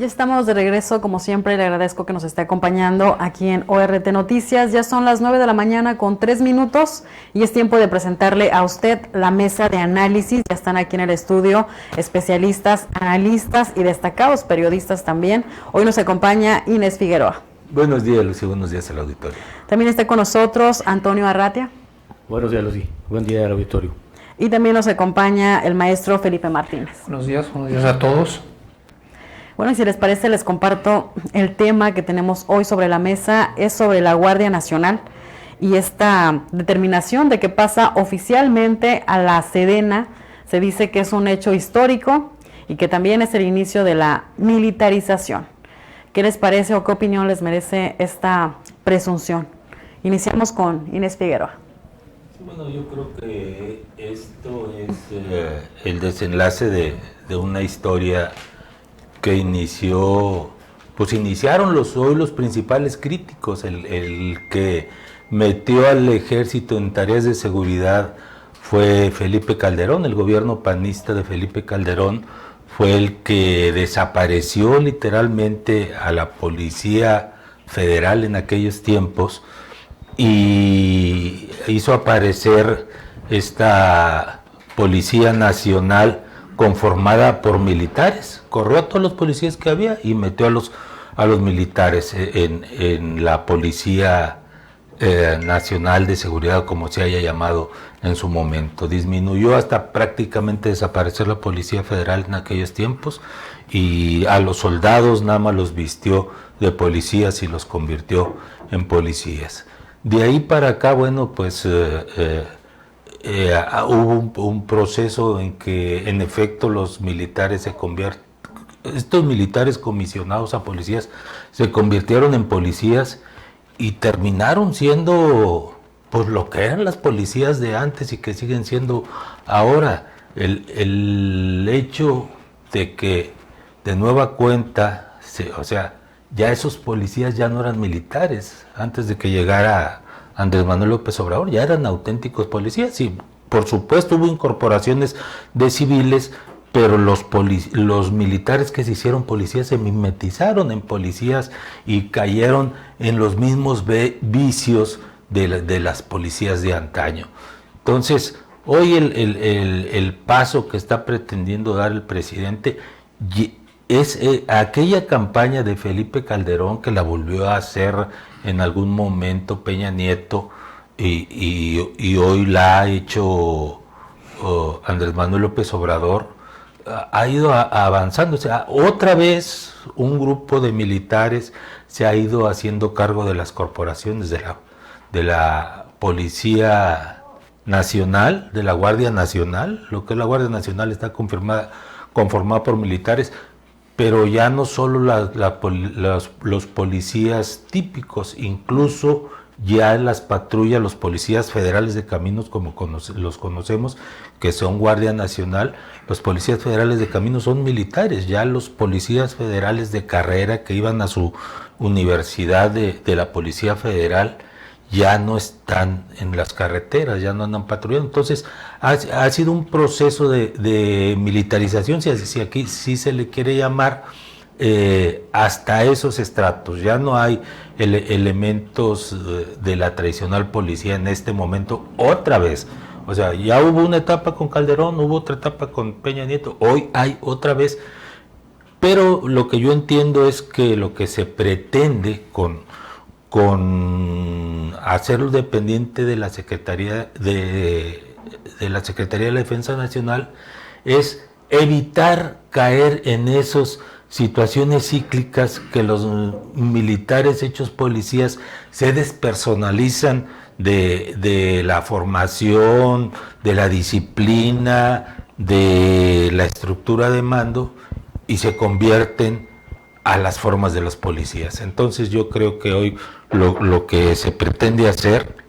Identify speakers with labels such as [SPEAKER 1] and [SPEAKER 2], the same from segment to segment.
[SPEAKER 1] Ya estamos de regreso, como siempre, le agradezco que nos esté acompañando aquí en ORT Noticias. Ya son las 9 de la mañana con 3 minutos y es tiempo de presentarle a usted la mesa de análisis. Ya están aquí en el estudio especialistas, analistas y destacados periodistas también. Hoy nos acompaña Inés Figueroa.
[SPEAKER 2] Buenos días, Lucy. Buenos días al auditorio.
[SPEAKER 1] También está con nosotros Antonio Arratia.
[SPEAKER 3] Buenos días, Lucy. Buen día al auditorio.
[SPEAKER 1] Y también nos acompaña el maestro Felipe Martínez.
[SPEAKER 4] Buenos días a todos.
[SPEAKER 1] Bueno, y si les parece, les comparto el tema que tenemos hoy sobre la mesa, es sobre la Guardia Nacional y esta determinación de que pasa oficialmente a la Sedena. Se dice que es un hecho histórico y que también es el inicio de la militarización. ¿Qué les parece o qué opinión les merece esta presunción? Iniciamos con Inés Figueroa.
[SPEAKER 2] Bueno, yo creo que esto es el desenlace de una historia que iniciaron hoy los principales críticos. El que metió al ejército en tareas de seguridad fue Felipe Calderón. El gobierno panista de Felipe Calderón fue el que desapareció literalmente a la Policía Federal en aquellos tiempos y hizo aparecer esta Policía Nacional conformada por militares. Corrió a todos los policías que había y metió a los militares en la Policía Nacional de Seguridad, como se haya llamado en su momento. Disminuyó hasta prácticamente desaparecer la Policía Federal en aquellos tiempos y a los soldados nada más los vistió de policías y los convirtió en policías. De ahí para acá, bueno, pues hubo un proceso en que en efecto los militares estos militares comisionados a policías se convirtieron en policías y terminaron siendo pues lo que eran las policías de antes y que siguen siendo ahora. El hecho de que de nueva cuenta, ya esos policías ya no eran militares antes de que llegara Andrés Manuel López Obrador, ya eran auténticos policías. Y por supuesto hubo incorporaciones de civiles, pero los militares que se hicieron policías se mimetizaron en policías y cayeron en los mismos vicios de las policías de antaño. Entonces, hoy el paso que está pretendiendo dar el presidente es aquella campaña de Felipe Calderón, que la volvió a hacer en algún momento Peña Nieto y hoy la ha hecho Andrés Manuel López Obrador. Ha ido avanzando. O sea, otra vez un grupo de militares se ha ido haciendo cargo de las corporaciones de la Policía Nacional, de la Guardia Nacional. Lo que es la Guardia Nacional está conformada por militares, pero ya no solo los policías típicos, incluso ya en las patrullas, los policías federales de caminos, como los conocemos, que son Guardia Nacional, los policías federales de caminos son militares. Ya los policías federales de carrera que iban a su universidad de la Policía Federal ya no están en las carreteras, ya no andan patrullando. Entonces ha sido un proceso de militarización, si aquí sí se le quiere llamar, hasta esos estratos. Ya no hay elementos de la tradicional policía en este momento, otra vez. O sea, ya hubo una etapa con Calderón, hubo otra etapa con Peña Nieto, hoy hay otra vez. Pero lo que yo entiendo es que lo que se pretende con hacerlo dependiente de la Secretaría de la Defensa Nacional es evitar caer en esas situaciones cíclicas que los militares hechos policías se despersonalizan de la formación, de la disciplina, de la estructura de mando y se convierten a las formas de los policías. Entonces yo creo que hoy lo que se pretende hacer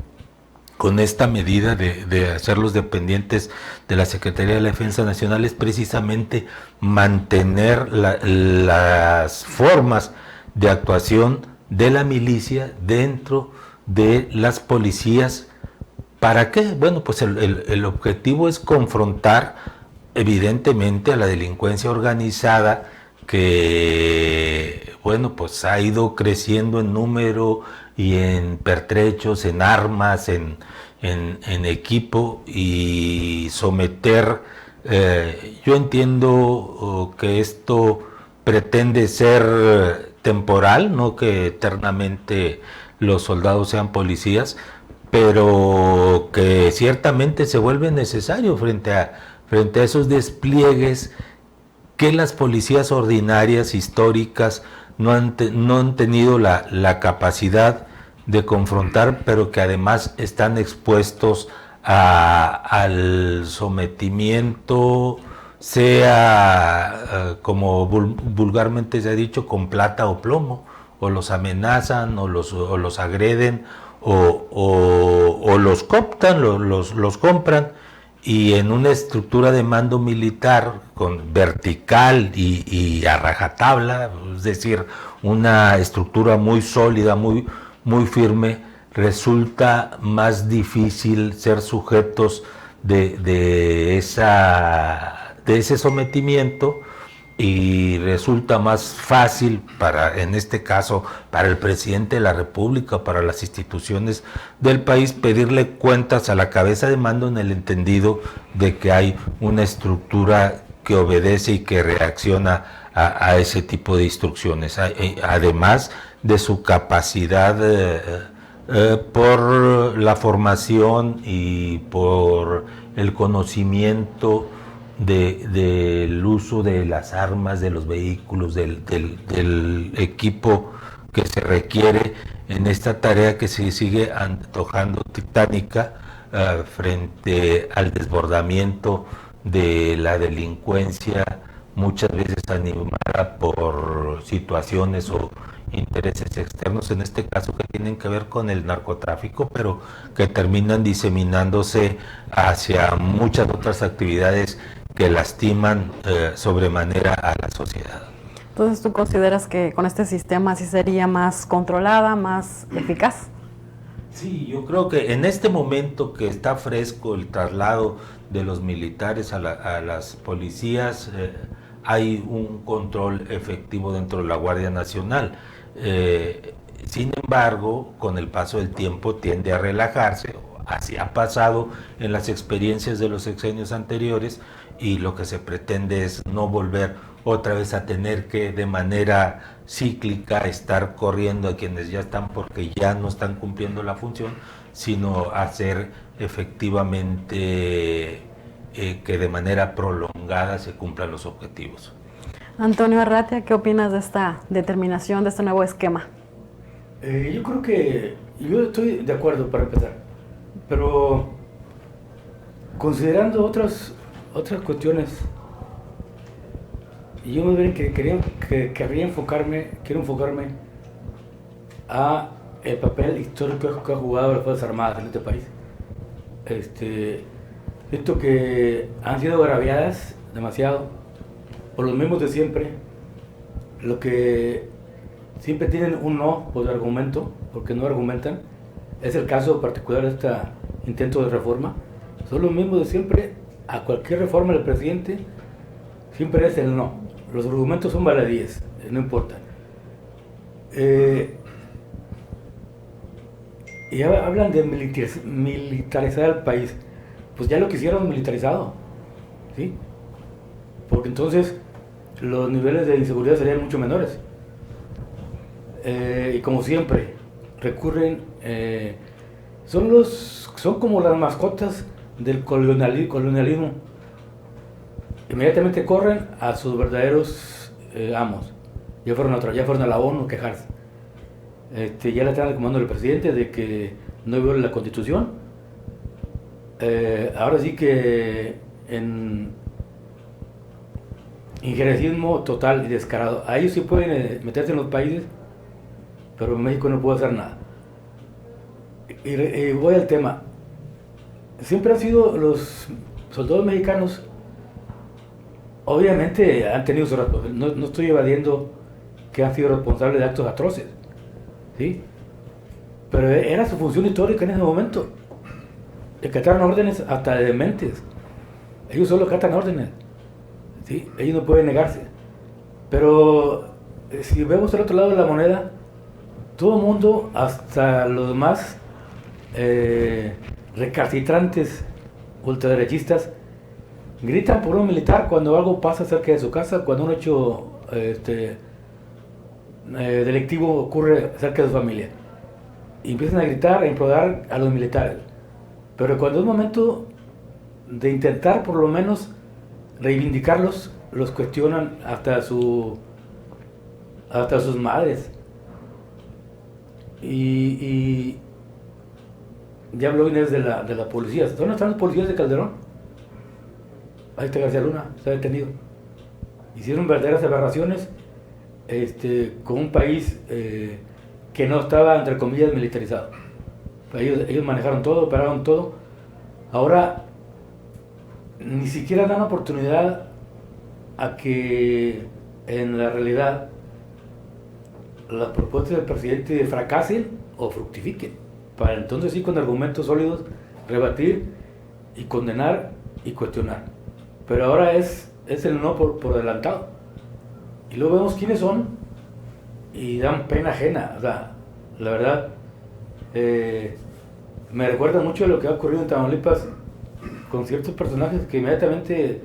[SPEAKER 2] con esta medida de hacerlos dependientes de la Secretaría de la Defensa Nacional es precisamente mantener las formas de actuación de la milicia dentro de las policías. ¿Para qué? Bueno, pues el objetivo es confrontar evidentemente a la delincuencia organizada que, bueno, pues ha ido creciendo en número y en pertrechos, en armas, en equipo, y someter, yo entiendo que esto pretende ser temporal, no que eternamente los soldados sean policías, pero que ciertamente se vuelve necesario frente a esos despliegues que las policías ordinarias, históricas, no han tenido la capacidad de confrontar, pero que además están expuestos al sometimiento, sea como vulgarmente se ha dicho, con plata o plomo, o los amenazan, o los agreden, o los cooptan, los compran, y en una estructura de mando militar con vertical y a rajatabla, es decir, una estructura muy sólida, muy firme, resulta más difícil ser sujetos de ese sometimiento, y resulta más fácil en este caso, para el presidente de la República, para las instituciones del país, pedirle cuentas a la cabeza de mando, en el entendido de que hay una estructura que obedece y que reacciona a ese tipo de instrucciones, además de su capacidad por la formación y por el conocimiento del uso de las armas, de los vehículos, del equipo que se requiere en esta tarea que se sigue antojando titánica frente al desbordamiento de la delincuencia, muchas veces animada por situaciones o intereses externos, en este caso que tienen que ver con el narcotráfico, pero que terminan diseminándose hacia muchas otras actividades que lastiman sobremanera a la sociedad.
[SPEAKER 1] Entonces, ¿tú consideras que con este sistema sí sería más controlada, más eficaz?
[SPEAKER 2] Sí, yo creo que en este momento que está fresco el traslado de los militares a las policías, hay un control efectivo dentro de la Guardia Nacional. Sin embargo, con el paso del tiempo tiende a relajarse, así ha pasado en las experiencias de los sexenios anteriores, y lo que se pretende es no volver otra vez a tener que de manera cíclica estar corriendo a quienes ya están porque ya no están cumpliendo la función, sino hacer efectivamente que de manera prolongada se cumplan los objetivos.
[SPEAKER 1] Antonio Arratia, ¿qué opinas de esta determinación, de este nuevo esquema?
[SPEAKER 3] Yo creo que yo estoy de acuerdo para empezar, pero considerando otras cuestiones, yo me ven que quiero enfocarme a el papel histórico que ha jugado las Fuerzas Armadas en este país. Esto que han sido agraviadas demasiado por los mismos de siempre, lo que siempre tienen un no por argumento, porque no argumentan. Es el caso particular de este intento de reforma. Son los mismos de siempre. A cualquier reforma del presidente siempre es el no. Los argumentos son baladíes, no importa. Y hablan de militarizar el país. Pues ya lo quisieron militarizado, ¿sí? Porque entonces los niveles de inseguridad serían mucho menores. Y como siempre, recurren, son como las mascotas del colonialismo. Inmediatamente corren a sus verdaderos amos. Ya fueron a la ONU a quejarse. Ya le están recomendando al presidente de que no viole la Constitución. Ahora sí que en injerencismo total y descarado. A ellos sí pueden meterse en los países, pero México no puede hacer nada. Y voy al tema. Siempre han sido los soldados mexicanos, obviamente han tenido su responsabilidad. No estoy evadiendo que han sido responsables de actos atroces, ¿sí? Pero era su función histórica en ese momento. Acataron órdenes hasta de dementes. Ellos solo acatan órdenes, ¿sí? Ellos no pueden negarse. Pero si vemos el otro lado de la moneda, todo el mundo, hasta los más recalcitrantes ultraderechistas, gritan por un militar cuando algo pasa cerca de su casa, cuando un hecho delictivo ocurre cerca de su familia. Y empiezan a gritar, a implorar a los militares. Pero cuando es momento de intentar por lo menos reivindicarlos, los cuestionan hasta sus madres. Y ya habló Inés de la policía. ¿Dónde están los policías de Calderón? Ahí está García Luna, está detenido. Hicieron verdaderas aberraciones con un país que no estaba, entre comillas, militarizado. Ellos manejaron todo, operaron todo. Ahora ni siquiera dan oportunidad a que en la realidad las propuestas del presidente fracasen o fructifiquen, para entonces sí, con argumentos sólidos, rebatir y condenar y cuestionar. Pero ahora es el no por adelantado. Y luego vemos quiénes son y dan pena ajena. O sea, la verdad, me recuerda mucho a lo que ha ocurrido en Tamaulipas con ciertos personajes que inmediatamente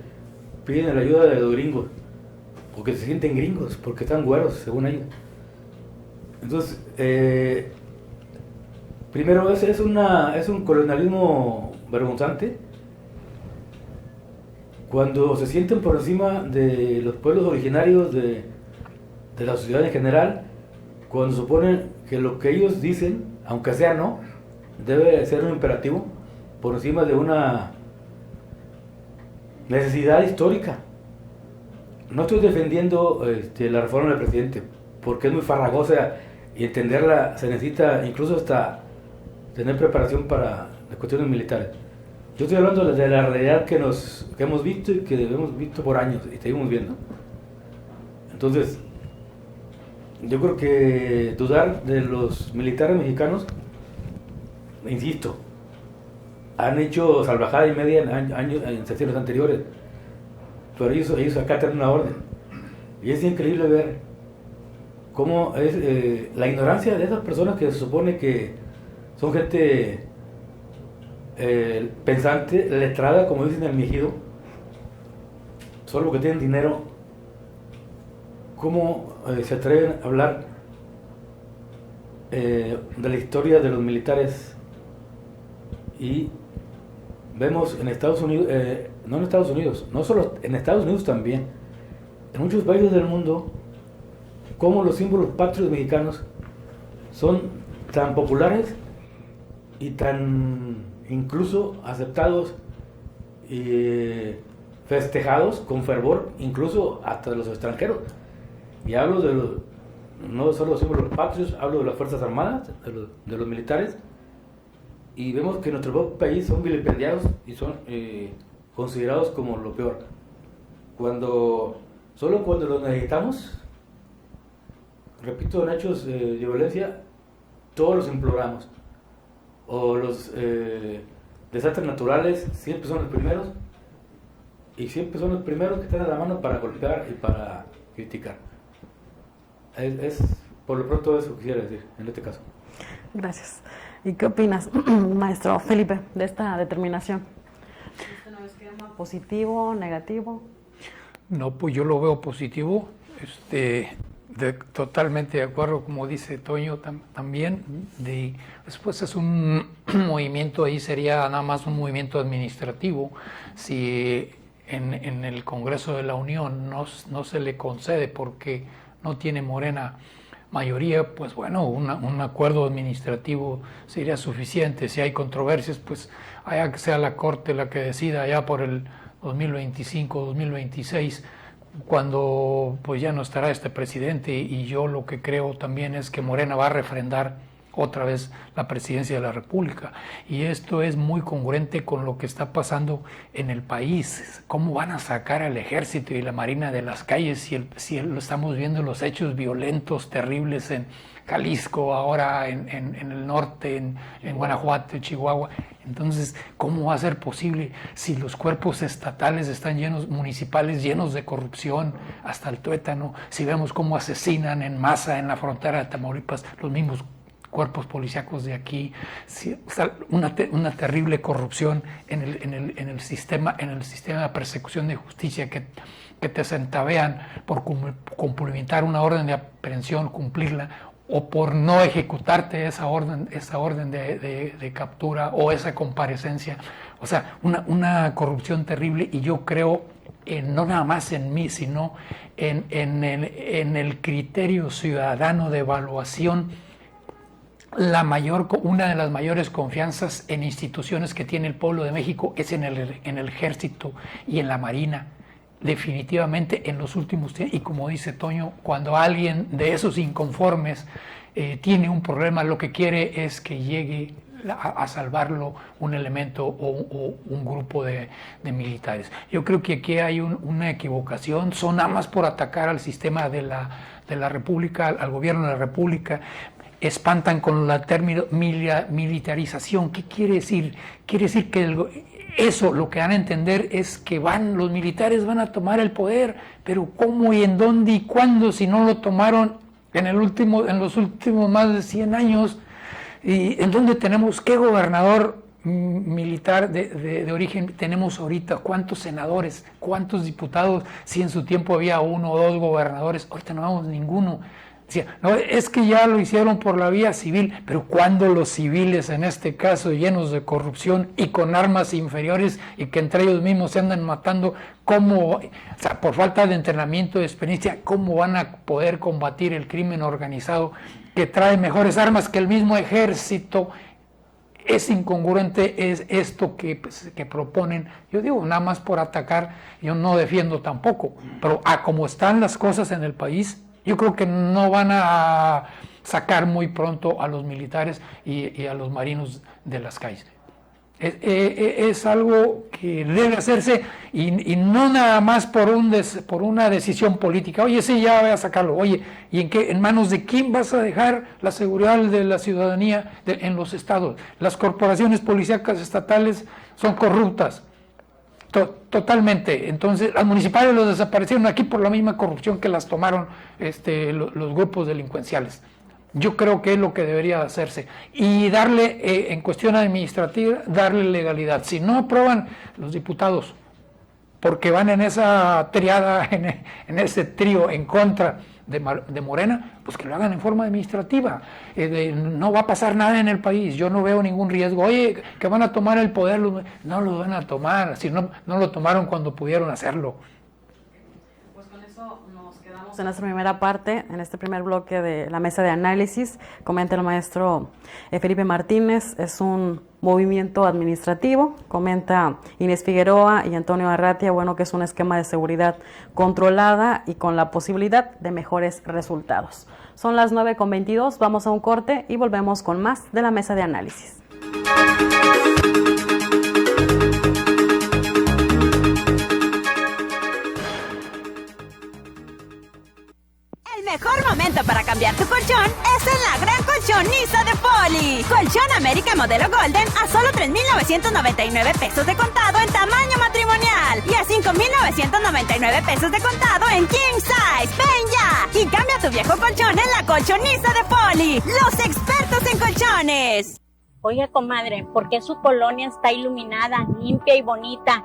[SPEAKER 3] piden la ayuda de los gringos, porque se sienten gringos, porque están güeros, según ellos. Entonces, primero es un colonialismo vergonzante, cuando se sienten por encima de los pueblos originarios de la sociedad en general, cuando suponen que lo que ellos dicen, aunque sea no, debe ser un imperativo por encima de una necesidad histórica. No estoy defendiendo la reforma del presidente, porque es muy farragosa y entenderla se necesita incluso hasta tener preparación para las cuestiones militares. Yo estoy hablando de la realidad que hemos visto y que hemos visto por años y seguimos viendo. Entonces, yo creo que dudar de los militares mexicanos, insisto, han hecho salvajada y media en sesiones anteriores, pero ellos acatan una orden. Y es increíble ver cómo es la ignorancia de esas personas que se supone que son gente pensante, letrada, como dicen en el Mejido, solo porque tienen dinero. ¿Cómo se atreven a hablar de la historia de los militares? Y vemos en Estados Unidos, no en Estados Unidos, no solo en Estados Unidos también, en muchos países del mundo, cómo los símbolos patrios mexicanos son tan populares y tan incluso aceptados y festejados con fervor, incluso hasta de los extranjeros. Y hablo no solo los símbolos patrios, hablo de las Fuerzas Armadas, de los militares, y vemos que en nuestro país son vilipendiados y son considerados como lo peor. Solo cuando los necesitamos, repito, en hechos de violencia, todos los imploramos. O los desastres naturales siempre son los primeros, y siempre son los primeros que están a la mano para golpear y para criticar. Es por lo pronto eso que quisiera decir en este caso.
[SPEAKER 1] Gracias. ¿Y qué opinas, maestro Felipe, de esta determinación? ¿Es un esquema positivo, negativo?
[SPEAKER 4] No, pues yo lo veo positivo, totalmente de acuerdo, como dice Toño también. Después es un movimiento, ahí sería nada más un movimiento administrativo. Si en el Congreso de la Unión no se le concede porque no tiene Morena mayoría, pues bueno, un acuerdo administrativo sería suficiente. Si hay controversias, pues allá que sea la Corte la que decida allá por el 2025, 2026, cuando pues ya no estará este presidente. Y yo lo que creo también es que Morena va a refrendar otra vez la presidencia de la República. Y esto es muy congruente con lo que está pasando en el país. ¿Cómo van a sacar al ejército y la marina de las calles si lo estamos viendo los hechos violentos, terribles en Jalisco, ahora en el norte, en Guanajuato, Chihuahua? Entonces, ¿cómo va a ser posible si los cuerpos estatales están llenos, municipales llenos de corrupción hasta el tuétano? Si vemos cómo asesinan en masa en la frontera de Tamaulipas los mismos cuerpos policíacos de aquí, una terrible corrupción en el sistema de persecución de justicia que te centavean por cumplimentar una orden de aprehensión, cumplirla, o por no ejecutarte esa orden de captura o esa comparecencia. O sea, una corrupción terrible, y yo creo no nada más en mí, sino en el criterio ciudadano de evaluación. Una de las mayores confianzas en instituciones que tiene el pueblo de México es en el ejército y en la marina. Definitivamente en los últimos tiempos, y como dice Toño, cuando alguien de esos inconformes tiene un problema, lo que quiere es que llegue a salvarlo un elemento o un grupo de militares. Yo creo que aquí hay una equivocación, son nada más por atacar al sistema de la República, al gobierno de la República. Espantan con la término militarización. ¿Qué quiere decir? Quiere decir que eso lo que van a entender es que los militares van a tomar el poder, pero ¿cómo y en dónde y cuándo si no lo tomaron en los últimos más de 100 años? ¿Y en dónde tenemos qué gobernador militar de origen tenemos ahorita? ¿Cuántos senadores? ¿Cuántos diputados? Si en su tiempo había 1 o 2 gobernadores, ahorita no vemos ninguno. Decía, no, es que ya lo hicieron por la vía civil, pero cuando los civiles, en este caso llenos de corrupción y con armas inferiores y que entre ellos mismos se andan matando, por falta de entrenamiento, de experiencia, cómo van a poder combatir el crimen organizado que trae mejores armas que el mismo ejército? Es incongruente es esto que proponen. Yo digo, nada más por atacar, yo no defiendo tampoco, pero como están las cosas en el país, yo creo que no van a sacar muy pronto a los militares y a los marinos de las calles. Es algo que debe hacerse y no nada más por una decisión política. Oye, sí, ya voy a sacarlo. Oye, ¿y en manos de quién vas a dejar la seguridad de la ciudadanía en los estados? Las corporaciones policíacas estatales son corruptas. Totalmente. Entonces, las municipales los desaparecieron aquí por la misma corrupción que las tomaron los grupos delincuenciales. Yo creo que es lo que debería hacerse. Y darle, en cuestión administrativa, darle legalidad. Si no aprueban los diputados, porque van en esa triada, en ese trío en contra de Morena, pues que lo hagan en forma administrativa. No va a pasar nada en el país, yo no veo ningún riesgo. Oye, que van a tomar el poder, no lo van a tomar, si no lo tomaron cuando pudieron hacerlo.
[SPEAKER 1] Pues con eso nos quedamos en nuestra primera parte, en este primer bloque de la mesa de análisis. Comenta el maestro Felipe Martínez, es un movimiento administrativo. Comenta Inés Figueroa y Antonio Arratia, bueno, que es un esquema de seguridad controlada y con la posibilidad de mejores resultados. Son las 9:22, vamos a un corte y volvemos con más de la mesa de análisis.
[SPEAKER 5] El mejor momento para cambiar tu colchón es en la gran colchoniza de Poli. Colchón América modelo Golden a solo 3,999 pesos de contado en tamaño matrimonial y a 5,999 pesos de contado en King Size. ¡Ven ya! Y cambia tu viejo colchón en la colchoniza de Poli, los expertos en colchones.
[SPEAKER 6] Oiga, comadre, ¿por qué su colonia está iluminada, limpia y bonita?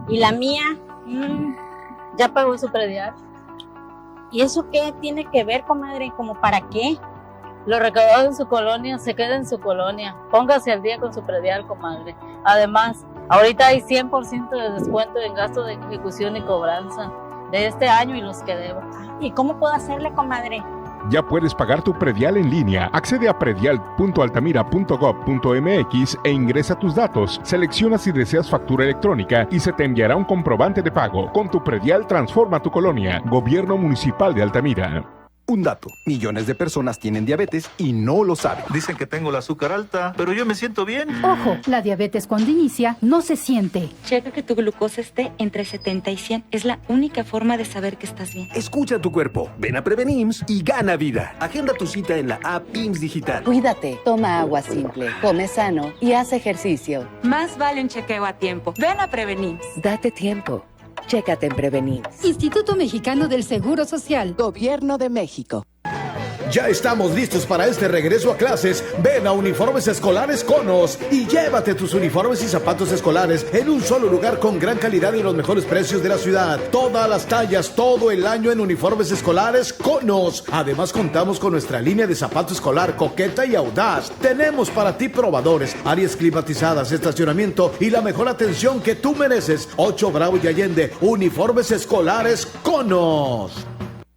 [SPEAKER 6] ¿Y la mía?
[SPEAKER 7] Ya pagó su predial.
[SPEAKER 6] ¿Y eso qué tiene que ver, comadre? ¿Cómo para qué?
[SPEAKER 7] Lo recaudado en su colonia se queda en su colonia. Póngase al día con su predial, comadre. Además, ahorita hay 100% de descuento en gasto de ejecución y cobranza de este año y los que debo.
[SPEAKER 6] ¿Y cómo puedo hacerle, comadre?
[SPEAKER 8] Ya puedes pagar tu predial en línea. Accede a predial.altamira.gov.mx e ingresa tus datos. Selecciona si deseas factura electrónica y se te enviará un comprobante de pago. Con tu predial transforma tu colonia. Gobierno Municipal de Altamira.
[SPEAKER 9] Un dato, millones de personas tienen diabetes y no lo saben.
[SPEAKER 10] Dicen que tengo el azúcar alta, pero yo me siento bien.
[SPEAKER 11] Ojo, la diabetes cuando inicia no se siente.
[SPEAKER 12] Checa que tu glucosa esté entre 70 y 100. Es la única forma de saber que estás bien.
[SPEAKER 13] Escucha tu cuerpo, ven a Prevenims y gana vida. Agenda tu cita en la app IMSS Digital.
[SPEAKER 14] Cuídate, toma agua simple, come sano y haz ejercicio.
[SPEAKER 12] Más vale un chequeo a tiempo. Ven a Prevenims.
[SPEAKER 14] Date tiempo. Chécate en Prevenims.
[SPEAKER 11] Instituto Mexicano del Seguro Social.
[SPEAKER 14] Gobierno de México.
[SPEAKER 15] Ya estamos listos para este regreso a clases. Ven a Uniformes Escolares Conos y llévate tus uniformes y zapatos escolares en un solo lugar con gran calidad y los mejores precios de la ciudad. Todas las tallas, todo el año en Uniformes Escolares Conos. Además contamos con nuestra línea de zapato escolar coqueta y audaz. Tenemos para ti probadores, áreas climatizadas, estacionamiento y la mejor atención que tú mereces. 8 Bravo y Allende, Uniformes Escolares Conos.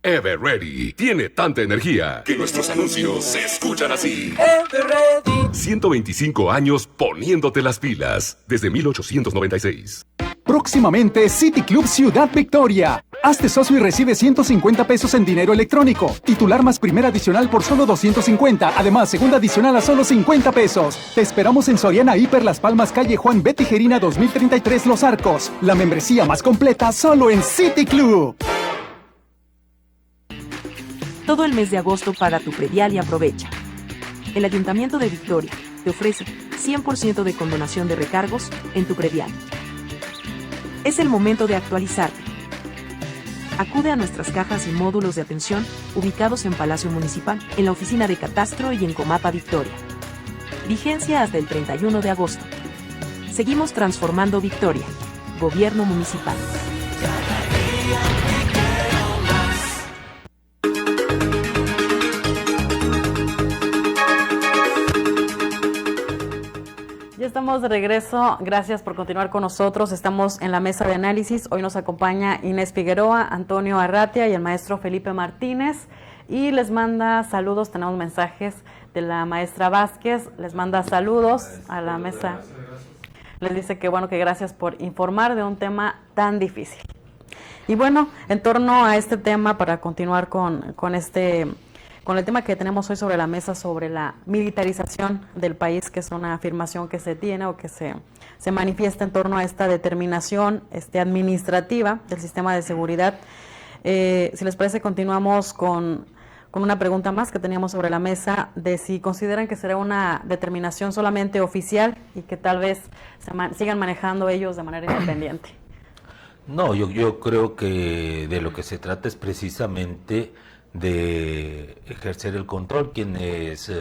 [SPEAKER 16] Everready tiene tanta energía que nuestros anuncios se escuchan así.
[SPEAKER 17] Everready.
[SPEAKER 16] 125 años poniéndote las pilas desde 1896.
[SPEAKER 18] Próximamente City Club Ciudad Victoria. Hazte socio y recibe 150 pesos en dinero electrónico. Titular más primera adicional por solo 250. Además, segunda adicional a solo 50 pesos. Te esperamos en Soriana Hiper Las Palmas, calle Juan B. Tijerina 2033 Los Arcos. La membresía más completa solo en City Club.
[SPEAKER 19] Todo el mes de agosto paga tu predial y aprovecha. El Ayuntamiento de Victoria te ofrece 100% de condonación de recargos en tu predial. Es el momento de actualizarte. Acude a nuestras cajas y módulos de atención ubicados en Palacio Municipal, en la oficina de Catastro y en Comapa Victoria. Vigencia hasta el 31 de agosto. Seguimos transformando Victoria. Gobierno Municipal.
[SPEAKER 1] Ya estamos de regreso, gracias por continuar con nosotros, estamos en la mesa de análisis, hoy nos acompaña Inés Figueroa, Antonio Arratia y el maestro Felipe Martínez, y les manda saludos, tenemos mensajes de la maestra Vázquez, les manda saludos a la mesa, les dice que bueno, que gracias por informar de un tema tan difícil. Y bueno, en torno a este tema, para continuar con el tema que tenemos hoy sobre la mesa, sobre la militarización del país, que es una afirmación que se tiene o que se manifiesta en torno a esta determinación administrativa del sistema de seguridad. Si les parece, continuamos con una pregunta más que teníamos sobre la mesa, de si consideran que será una determinación solamente oficial y que tal vez sigan manejando ellos de manera independiente.
[SPEAKER 2] No, yo creo que de lo que se trata es precisamente de ejercer el control. Quienes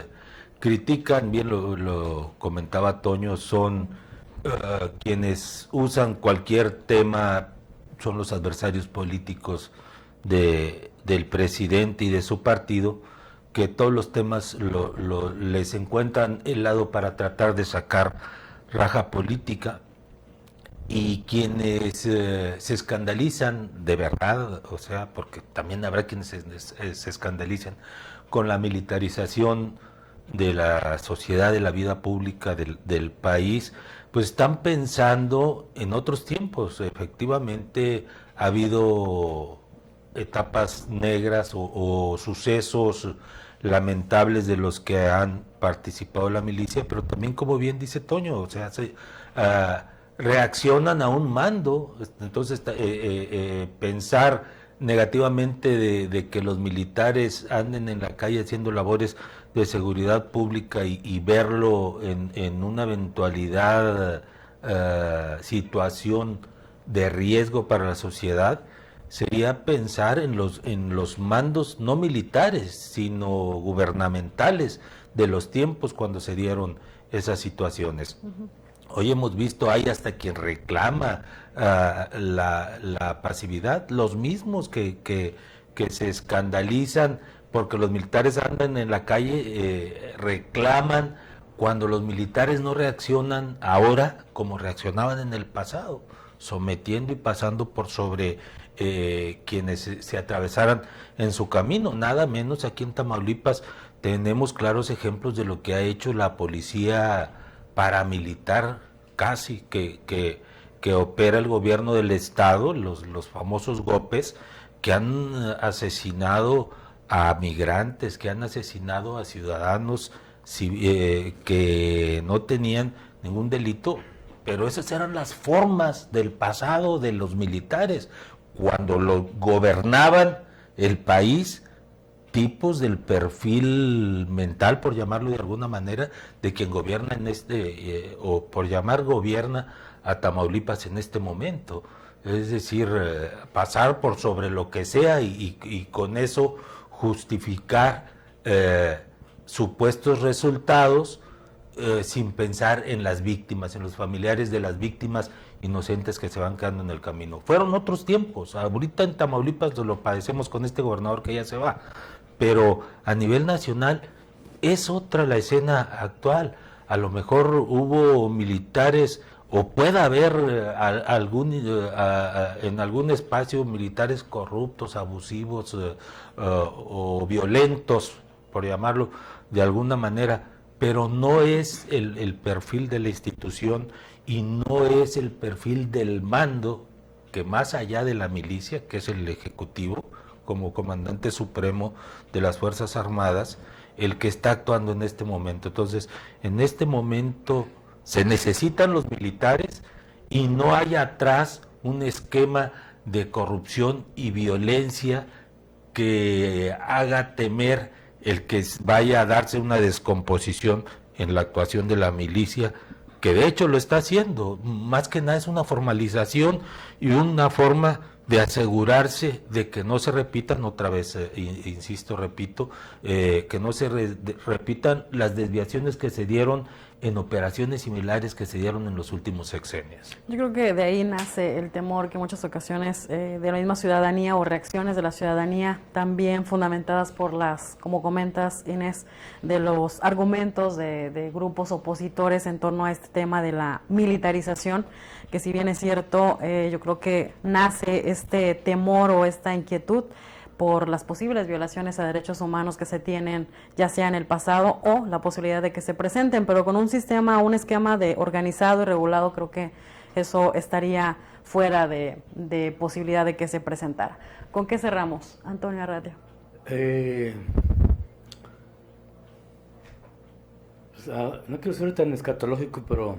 [SPEAKER 2] critican, bien lo comentaba Toño, son quienes usan cualquier tema, son los adversarios políticos del presidente y de su partido, que todos los temas les encuentran el lado para tratar de sacar raja política. Y quienes se escandalizan de verdad, o sea, porque también habrá quienes se escandalicen con la militarización de la sociedad, de la vida pública del país, pues están pensando en otros tiempos. Efectivamente ha habido etapas negras o sucesos lamentables de los que han participado en la milicia, pero también, como bien dice Toño, o sea, reaccionan a un mando. Entonces pensar negativamente de que los militares anden en la calle haciendo labores de seguridad pública y verlo en una eventualidad situación de riesgo para la sociedad, sería pensar en los mandos no militares, sino gubernamentales de los tiempos cuando se dieron esas situaciones. Uh-huh. Hoy hemos visto, hay hasta quien reclama la pasividad, los mismos que se escandalizan porque los militares andan en la calle, reclaman cuando los militares no reaccionan ahora como reaccionaban en el pasado, sometiendo y pasando por sobre quienes se atravesaran en su camino. Nada menos aquí en Tamaulipas tenemos claros ejemplos de lo que ha hecho la policía paramilitar casi que opera el gobierno del estado, los famosos GOPES, que han asesinado a migrantes, que han asesinado a ciudadanos que no tenían ningún delito, pero esas eran las formas del pasado de los militares, cuando gobernaban el país, tipos del perfil mental, por llamarlo de alguna manera, de quien gobierna o por llamar gobierna a Tamaulipas en este momento. Es decir, pasar por sobre lo que sea y con eso justificar supuestos resultados sin pensar en las víctimas, en los familiares de las víctimas inocentes que se van quedando en el camino. Fueron otros tiempos. Ahorita en Tamaulipas lo padecemos con este gobernador que ya se va, pero a nivel nacional es otra la escena actual. A lo mejor hubo militares, o puede haber en algún espacio militares corruptos, abusivos o violentos, por llamarlo de alguna manera, pero no es el perfil de la institución y no es el perfil del mando, que más allá de la milicia, que es el Ejecutivo, como comandante supremo de las Fuerzas Armadas, el que está actuando en este momento. Entonces, en este momento se necesitan los militares y no hay atrás un esquema de corrupción y violencia que haga temer el que vaya a darse una descomposición en la actuación de la milicia, que de hecho lo está haciendo. Más que nada es una formalización y una forma de asegurarse de que no se repitan otra vez, insisto, repito, que no se repitan las desviaciones que se dieron en operaciones similares que se dieron en los últimos sexenios.
[SPEAKER 1] Yo creo que de ahí nace el temor que en muchas ocasiones de la misma ciudadanía o reacciones de la ciudadanía, también fundamentadas por las, como comentas Inés, de los argumentos de grupos opositores en torno a este tema de la militarización, que si bien es cierto, yo creo que nace este temor o esta inquietud por las posibles violaciones a derechos humanos que se tienen, ya sea en el pasado o la posibilidad de que se presenten, pero con un esquema de organizado y regulado, creo que eso estaría fuera de posibilidad de que se presentara. ¿Con qué cerramos, Antonio Arratia?
[SPEAKER 3] No quiero ser tan escatológico, pero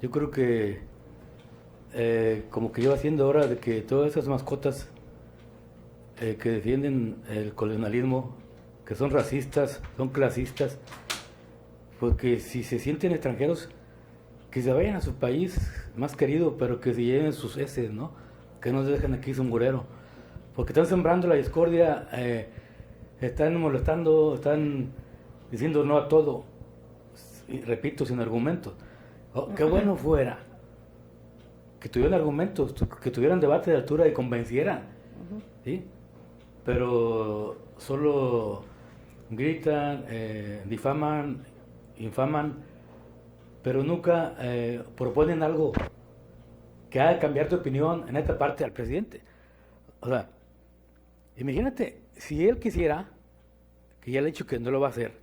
[SPEAKER 3] yo creo que como que lleva siendo hora de que todas esas mascotas que defienden el colonialismo, que son racistas, son clasistas, porque si se sienten extranjeros, que se vayan a su país más querido, pero que se lleven sus heces, ¿no? Que no se dejen aquí su murero, porque están sembrando la discordia, están molestando, están diciendo no a todo, y repito, sin argumentos. Qué bueno fuera que tuvieran argumentos, que tuvieran debate de altura y convencieran, ¿sí? Pero solo gritan, difaman, infaman, pero nunca proponen algo que haga cambiar tu opinión en esta parte al presidente. O sea, imagínate, si él quisiera, que ya le he dicho que no lo va a hacer,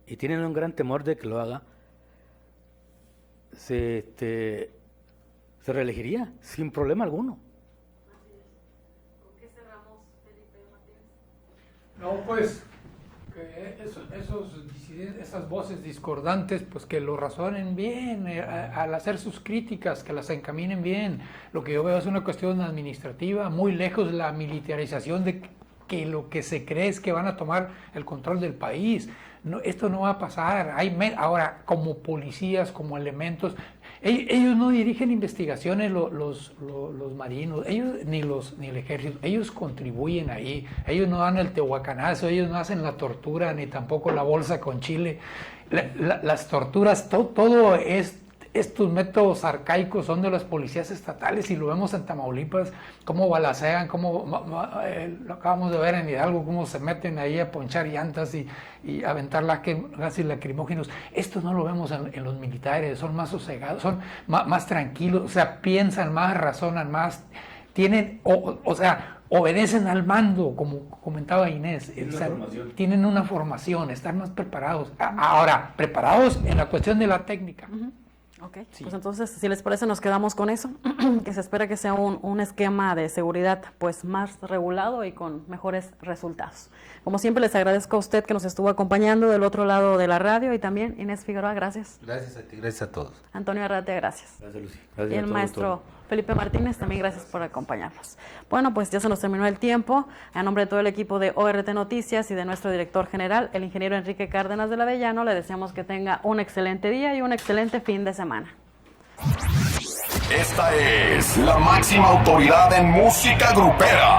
[SPEAKER 3] y tienen un gran temor de que lo haga, se reelegiría sin problema alguno.
[SPEAKER 4] No, pues, que esas voces discordantes, pues que lo razonen bien, al hacer sus críticas, que las encaminen bien. Lo que yo veo es una cuestión administrativa, muy lejos de la militarización de que lo que se cree es que van a tomar el control del país. No, esto no va a pasar. Ahora, como policías, como elementos, ellos no dirigen investigaciones, los marinos, ellos ni el ejército, ellos contribuyen ahí, ellos no dan el tehuacanazo, ellos no hacen la tortura, ni tampoco la bolsa con chile. Las torturas, todo estos métodos arcaicos son de las policías estatales, y lo vemos en Tamaulipas, cómo balacean, lo acabamos de ver en Hidalgo, cómo se meten ahí a ponchar llantas y aventar gases lacrimógenos. Esto no lo vemos en los militares, son más sosegados, son más tranquilos, o sea, piensan más, razonan más, tienen, o sea, obedecen al mando, como comentaba Inés, tienen una formación, están más preparados. Ahora, preparados en la cuestión de la técnica.
[SPEAKER 1] Ok, sí. Pues entonces, si les parece, nos quedamos con eso, que se espera que sea un esquema de seguridad pues más regulado y con mejores resultados. Como siempre, les agradezco a usted que nos estuvo acompañando del otro lado de la radio y también Inés Figueroa, gracias.
[SPEAKER 2] Gracias a ti, gracias a todos.
[SPEAKER 1] Antonio Arratia, gracias.
[SPEAKER 3] Gracias, Lucy. Gracias
[SPEAKER 1] y el maestro Felipe Martínez, también gracias por acompañarnos. Bueno, pues ya se nos terminó el tiempo. A nombre de todo el equipo de ORT Noticias y de nuestro director general, el ingeniero Enrique Cárdenas de la Avellano, le deseamos que tenga un excelente día y un excelente fin de semana.
[SPEAKER 16] Esta es la máxima autoridad en música grupera.